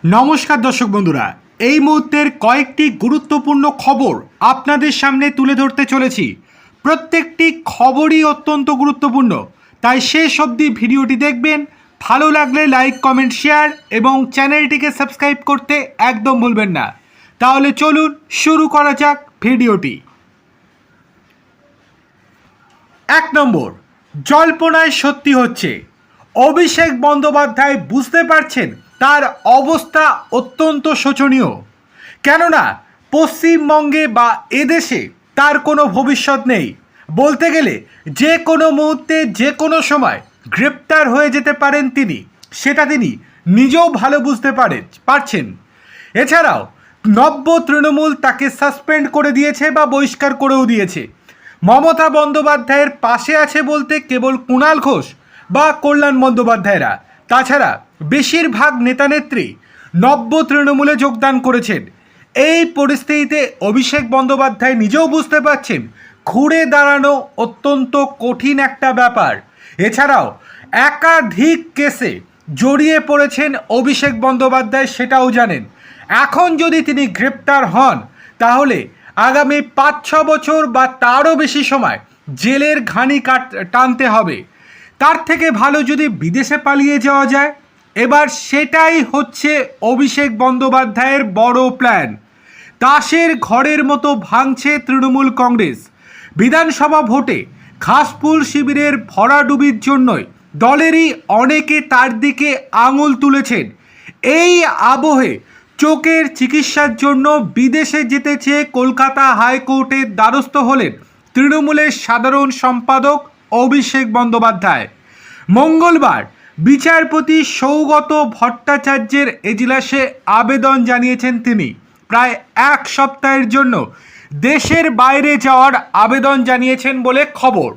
নমস্কার দর্শক বন্ধুরা, এই মুহূর্তের কয়েকটি গুরুত্বপূর্ণ খবর আপনাদের সামনে তুলে ধরতে চলেছি। প্রত্যেকটি খবরই অত্যন্ত গুরুত্বপূর্ণ, তাই শেষ অবধি ভিডিওটি দেখবেন। ভালো লাগলে লাইক, কমেন্ট, শেয়ার এবং চ্যানেলটিকে সাবস্ক্রাইব করতে একদম ভুলবেন না। তাহলে চলুন শুরু করা যাক ভিডিওটি। 1 নম্বর, জল্পনায় সত্যি হচ্ছে। অভিষেক বন্দ্যোপাধ্যায় বুঝতে পারছেন তার অবস্থা অত্যন্ত শোচনীয়। কেননা পশ্চিমবঙ্গে বা এদেশে তার কোনো ভবিষ্যৎ নেই। বলতে গেলে যে কোনো মুহূর্তে যে কোনো সময় গ্রেপ্তার হয়ে যেতে পারেন তিনি, সেটা তিনি নিজেও ভালো বুঝতে পারছেন। এছাড়াও নব্য তৃণমূল তাকে সাসপেন্ড করে দিয়েছে বা বহিষ্কার করেও দিয়েছে। মমতা বন্দ্যোপাধ্যায়ের পাশে আছে বলতে কেবল কুণাল ঘোষ বা কল্যাণ বন্দ্যোপাধ্যায়রা, তাছাড়া বেশিরভাগ নেতানেত্রী নব্য তৃণমূলে যোগদান করেছেন। এই পরিস্থিতিতে অভিষেক বন্দ্যোপাধ্যায় নিজেও বুঝতে পারছেন ঘুরে দাঁড়ানো অত্যন্ত কঠিন একটা ব্যাপার। এছাড়াও একাধিক কেসে জড়িয়ে পড়েছেন অভিষেক বন্দ্যোপাধ্যায়, সেটাও জানেন। এখন যদি তিনি গ্রেপ্তার হন তাহলে আগামী 5-6 বছর বা তারও বেশি সময় জেলের ঘানি টানতে হবে। তার থেকে ভালো যদি বিদেশে পালিয়ে যাওয়া যায়। এবার সেটাই হচ্ছে অভিষেক বন্দ্যোপাধ্যায়ের বড় প্ল্যান। তাসের ঘরের মতো ভাঙছে তৃণমূল কংগ্রেস। বিধানসভা ভোটে ঘাসফুল শিবিরের ভরাডুবির জন্যই দলেরই অনেকে তার দিকে আঙুল তুলেছেন। এই আবহে চোখের চিকিৎসার জন্য বিদেশে যেতে চেয়ে কলকাতা হাইকোর্টের দ্বারস্থ হলেন তৃণমূলের সাধারণ সম্পাদক অভিষেক বন্দ্যোপাধ্যায়। মঙ্গলবার বিচারপতি সৌগত ভট্টাচার্যের এজলাসে আবেদন জানিয়েছেন তিনি। প্রায় 1 সপ্তাহের জন্য দেশের বাইরে যাওয়ার আবেদন জানিয়েছেন বলে খবর।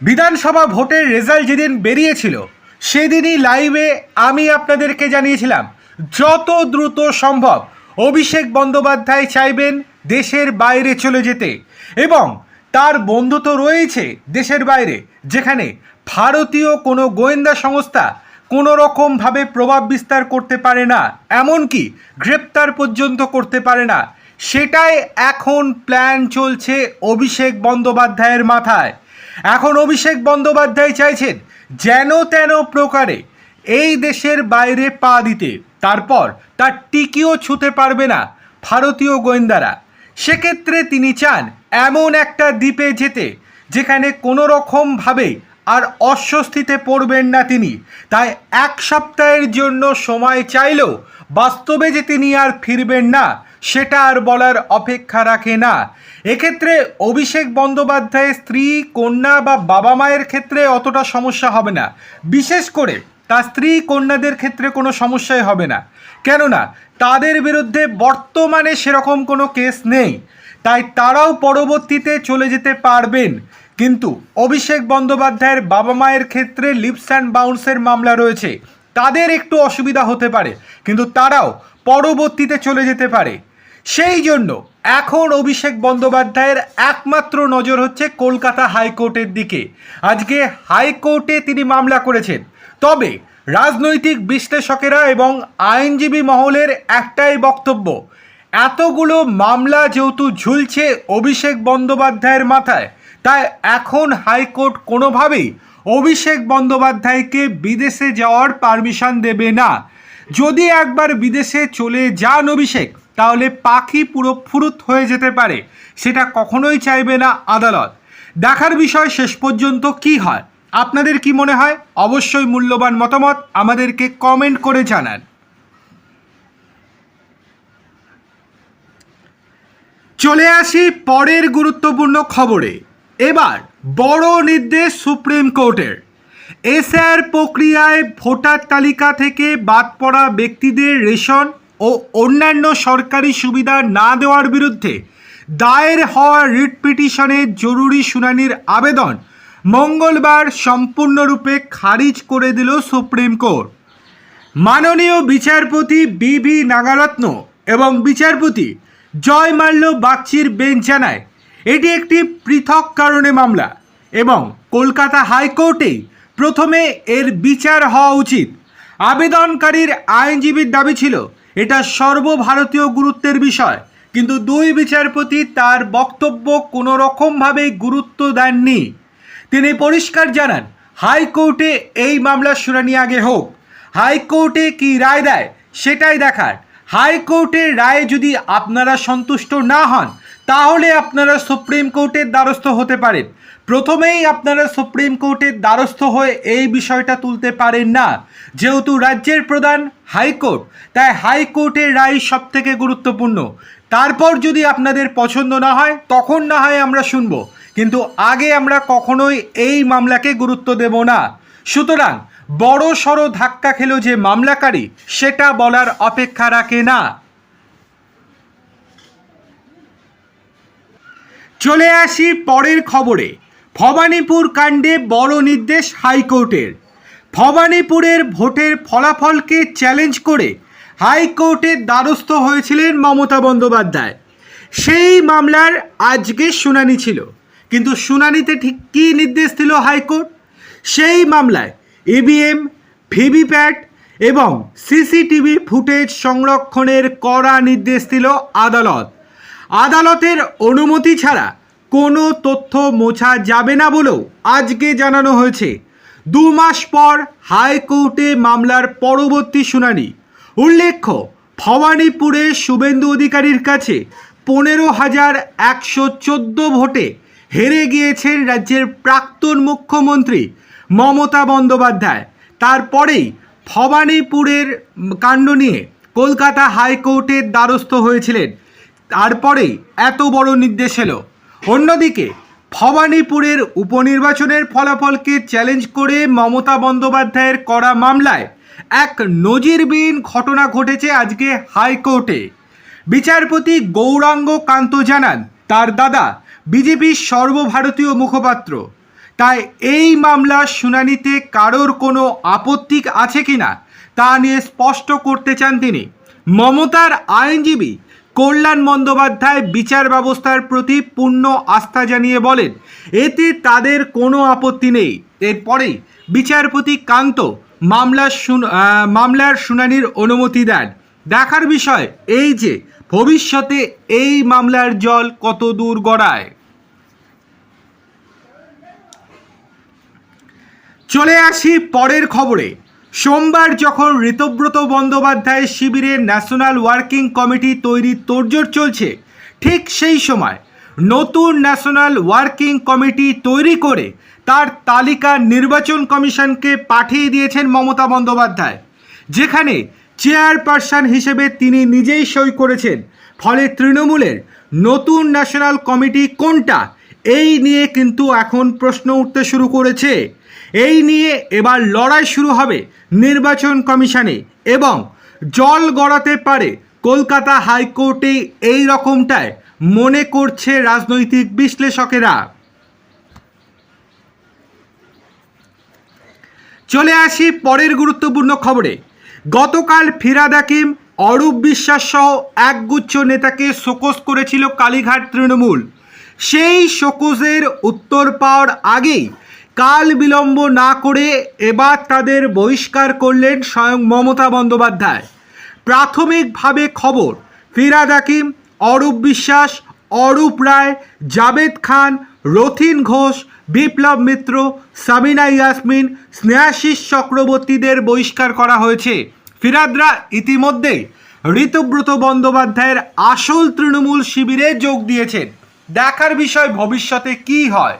বিধানসভা ভোটের রেজাল্ট যেদিন বেরিয়েছিল সেদিনই লাইভে আমি আপনাদেরকে জানিয়েছিলাম যত দ্রুত সম্ভব অভিষেক বন্দ্যোপাধ্যায় চাইবেন দেশের বাইরে চলে যেতে, এবং তার বন্ধু তো রয়েছে দেশের বাইরে, যেখানে ভারতীয় কোনো গোয়েন্দা সংস্থা কোনো রকমভাবে প্রভাব বিস্তার করতে পারে না, এমনকি গ্রেপ্তার পর্যন্ত করতে পারে না। সেটাই এখন প্ল্যান চলছে অভিষেক বন্দ্যোপাধ্যায়ের মাথায়। এখন অভিষেক বন্দ্যোপাধ্যায় চাইছেন যেন তেন প্রকারে এই দেশের বাইরে পা দিতে, তারপর তার টিকিও ছুঁতে পারবে না ভারতীয় গোয়েন্দারা। সেক্ষেত্রে তিনি চান এমন একটা দ্বীপে যেতে যেখানে কোনো রকমভাবে আর অস্বস্তিতে পড়বেন না তিনি। তাই 1 সপ্তাহের জন্য সময় চাইলেও বাস্তবে যে তিনি আর ফিরবেন না সেটা আর বলার অপেক্ষা রাখে না। এক্ষেত্রে অভিষেক বন্দ্যোপাধ্যায়ের স্ত্রী, কন্যা বা বাবা মায়ের ক্ষেত্রে অতটা সমস্যা হবে না। বিশেষ করে তার স্ত্রী কন্যাদের ক্ষেত্রে কোনো সমস্যাই হবে না, কেননা তাদের বিরুদ্ধে বর্তমানে সেরকম কোনো কেস নেই, তাই তারাও পরবর্তীতে চলে যেতে পারবেন। কিন্তু অভিষেক বন্দ্যোপাধ্যায়ের বাবা মায়ের ক্ষেত্রে লিপস অ্যান্ড বাউন্সের মামলা রয়েছে, তাদের একটু অসুবিধা হতে পারে, কিন্তু তারাও পরবর্তীতে চলে যেতে পারে। সেই জন্য এখন অভিষেক বন্দ্যোপাধ্যায়ের একমাত্র নজর হচ্ছে কলকাতা হাইকোর্টের দিকে। আজকে হাইকোর্টে তিনি মামলা করেছেন। তবে রাজনৈতিক বিশ্লেষকেরা এবং আইনজীবী মহলের একটাই বক্তব্য, এতগুলো মামলা যেহেতু ঝুলছে অভিষেক বন্দ্যোপাধ্যায়ের মাথায়, তাই এখন হাইকোর্ট কোনোভাবেই অভিষেক বন্দ্যোপাধ্যায়কে বিদেশে যাওয়ার পারমিশন দেবে না। যদি একবার বিদেশে চলে যান অভিষেক, তাহলে পাখি পুরো ফুরুত হয়ে যেতে পারে, সেটা কখনোই চাইবে না আদালত। দেখার বিষয় শেষ পর্যন্ত কি হয়। আপনাদের কি মনে হয়? অবশ্যই মূল্যবান মতামত আমাদেরকে কমেন্ট করে জানান। চলে আসি পরের গুরুত্বপূর্ণ খবরে। এবার বড় নির্দেশ সুপ্রিম কোর্টের। এসআইআর প্রক্রিয়ায় ভোটার তালিকা থেকে বাদ পড়া ব্যক্তিদের রেশন ও অন্যান্য সরকারি সুবিধা না দেওয়ার বিরুদ্ধে দায়ের হওয়া রিট পিটিশনের জরুরি শুনানির আবেদন মঙ্গলবার সম্পূর্ণরূপে খারিজ করে দিল সুপ্রিম কোর্ট। মাননীয় বিচারপতি বি নাগারত্ন এবং বিচারপতি জয় মাল্য বাগচির বেঞ্চ জানায় এটি একটি পৃথক কারণে মামলা এবং কলকাতা হাইকোর্টেই প্রথমে এর বিচার হওয়া উচিত। আবেদনকারীর আইনজীবীর দাবি ছিল এটা সর্বভারতীয় গুরুত্বের বিষয়, কিন্তু দুই বিচারপতি তার বক্তব্য কোনো রকমভাবেই গুরুত্ব দেননি। তিনি পরিষ্কার জানান, হাইকোর্টে এই মামলার শুনানি আগে হোক, হাইকোর্টে কি রায় দেয় সেটাই দেখার। হাইকোর্টের রায়ে যদি আপনারা সন্তুষ্ট না হন তাহলে আপনারা সুপ্রিম কোর্টের দ্বারস্থ হতে পারেন। প্রথমেই আপনারা সুপ্রিম কোর্টের দ্বারস্থ হয়ে এই বিষয়টা তুলতে পারেন না। যেহেতু রাজ্যের প্রধান হাইকোর্ট, তাই হাইকোর্টের রায় সব থেকে গুরুত্বপূর্ণ। তারপর যদি আপনাদের পছন্দ না হয় তখন না হয় আমরা শুনব, কিন্তু আগে আমরা কখনোই এই মামলাকে গুরুত্ব দেব না। সুতরাং বড় সড়ো ধাক্কা খেলো যে মামলাকারী, সেটা বলার অপেক্ষা রাখে না। চলে আসি পরের খবরে। ভবানীপুর কাণ্ডে বড় নির্দেশ হাইকোর্টের। ভবানীপুরের ভোটের ফলাফলকে চ্যালেঞ্জ করে হাইকোর্টের দ্বারস্থ হয়েছিলেন মমতা বন্দ্যোপাধ্যায়। সেই মামলার আজকে শুনানি ছিল, কিন্তু শুনানিতে ঠিক কী নির্দেশ দিল হাইকোর্ট? সেই মামলায় ইভিএম, ভিভিপ্যাট এবং সিসিটিভি ফুটেজ সংরক্ষণের কড়া নির্দেশ দিল আদালত। আদালতের অনুমতি ছাড়া কোনো তথ্য মোছা যাবে না বলেও আজকে জানানো হয়েছে। 2 মাস পর হাইকোর্টে মামলার পরবর্তী শুনানি। উল্লেখ্য, ভবানীপুরে শুভেন্দু অধিকারীর কাছে 15,114 ভোটে হেরে গিয়েছেন রাজ্যের প্রাক্তন মুখ্যমন্ত্রী মমতা বন্দ্যোপাধ্যায়। তারপরেই ভবানীপুরের কাণ্ড নিয়ে কলকাতা হাইকোর্টের দ্বারস্থ হয়েছিলেন। তারপরেই এত বড় নির্দেশ এলো। অন্যদিকে ভবানীপুরের উপনির্বাচনের ফলাফলকে চ্যালেঞ্জ করে মমতা বন্দ্যোপাধ্যায়ের করা মামলায় এক নজিরবিহীন ঘটনা ঘটেছে আজকে হাইকোর্টে। বিচারপতি গৌরাঙ্গ কান্ত জানান, তার দাদা বিজেপির সর্বভারতীয় মুখপাত্র, তাই এই মামলার শুনানিতে কারোর কোনো আপত্তি আছে কিনা তা নিয়ে স্পষ্ট করতে চান তিনি। মমতার আইনজীবী কল্যাণ বন্দ্যোপাধ্যায় বিচার ব্যবস্থার প্রতি পূর্ণ আস্থা জানিয়ে বলেন, এতে তাদের কোনো আপত্তি নেই। এরপরেই বিচারপতি কান্ত মামলার শুনানির অনুমতি দেন। দেখার বিষয় এই যে ভবিষ্যতে এই মামলার জল কত দূর গড়ায়। চলে আসি পরের খবরে। সোমবার যখন ঋতব্রত বন্দ্যোপাধ্যায় শিবিরের ন্যাশনাল ওয়ার্কিং কমিটি তৈরির তোড়জোড় চলছে, ঠিক সেই সময় নতুন ন্যাশনাল ওয়ার্কিং কমিটি তৈরি করে তার তালিকা নির্বাচন কমিশনকে পাঠিয়ে দিয়েছেন মমতা বন্দ্যোপাধ্যায়, যেখানে চেয়ারপারসন হিসেবে তিনি নিজেই সই করেছেন। ফলে তৃণমূলের নতুন ন্যাশনাল কমিটি কোনটা, এই নিয়ে কিন্তু এখন প্রশ্ন উঠতে শুরু করেছে। এই নিয়ে এবার লড়াই শুরু হবে নির্বাচন কমিশনে এবং জল গড়াতে পারে কলকাতা হাইকোর্টে, এই রকমটাই মনে করছে রাজনৈতিক বিশ্লেষকেরা। চলে আসি পরের গুরুত্বপূর্ণ খবরে। গতকাল ফিরহাদ হাকিম, অরূপ বিশ্বাস সহ একগুচ্ছ নেতাকে শোকজ করেছিল কালীঘাট তৃণমূল। সেই শোকজের উত্তর পাওয়ার আগেই কাল বিলম্ব না করে এবার তাদের বহিষ্কার করলেন স্বয়ং মমতা বন্দ্যোপাধ্যায়। প্রাথমিকভাবে খবর, ফিরহাদ হাকিম, অরূপ বিশ্বাস, অরূপ রায়, জাভেদ খান, রথিন ঘোষ, বিপ্লব মিত্র, সাবিনা ইয়াসমিন, স্নেহাশিস চক্রবর্তীদের বহিষ্কার করা হয়েছে। ফিরহাদরা ইতিমধ্যেই ঋতব্রত বন্দ্যোপাধ্যায়ের আসল তৃণমূল শিবিরে যোগ দিয়েছেন। দেখার বিষয় ভবিষ্যতে কি হয়।